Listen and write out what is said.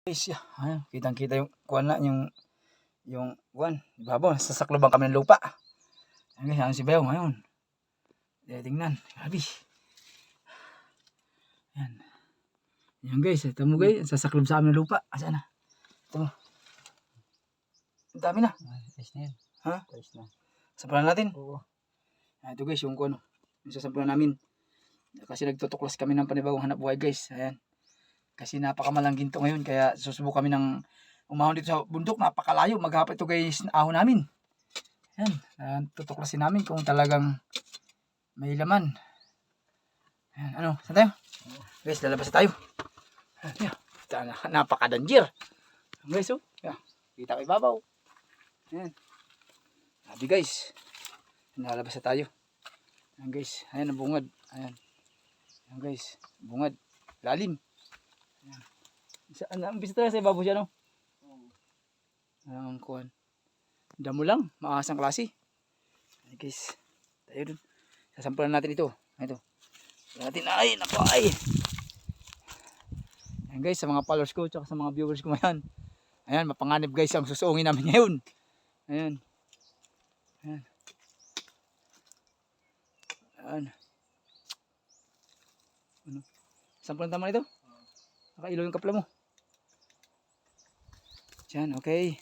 Guys, ayan, kitang-kita yung kuwan na, yung kuwan, ibabaw, sasakloban kami ng lupa. Ayan guys, ayan si Bayaw ngayon. Tingnan, grabe. Ayan. Ayan guys, ito mo guys, sasaklob sa amin ng lupa. Asaan na? Ito mo. Ang dami na. Ayos na yan. Ha? Ayos na. Sampalan natin. Oo. Ito guys, yung kuwan, yung sasampalan namin. Kasi nagtutuklas kami ng panibagong hanap buhay guys. Ayan. Kasi napakamalang ginto ngayon, kaya susubukan kami ng umahon dito sa bundok. Napakalayo, maghapit ito guys, ahon namin. Ayan, tutuklasin namin kung talagang may laman. Ayan, ano, saan tayo? Guys, lalabas tayo. Ayan, napaka-danger. Guys, oh, ayan, kita ko ibabaw. Ayan. Sabi guys, lalabas na tayo. Ayan guys, ayan ang bungad. Ayan. Ayan guys, bungad. Lalim. Ang bisita tayo sa ibabaw siya, no? Ang kuhan. Damo lang, maasang klase. Ayan guys, tayo dun. Sasampulan natin ito. Ito. Natin ay, naku ay. Ayan guys, sa mga followers ko, tsaka sa mga viewers ko ngayon. Ayan, mapanganib guys ang susuungin namin ngayon. Ayan. Ayan. Ayan. Ano? Sampulan tama ito? Nakailaw yung kapla mo. Diyan, okay.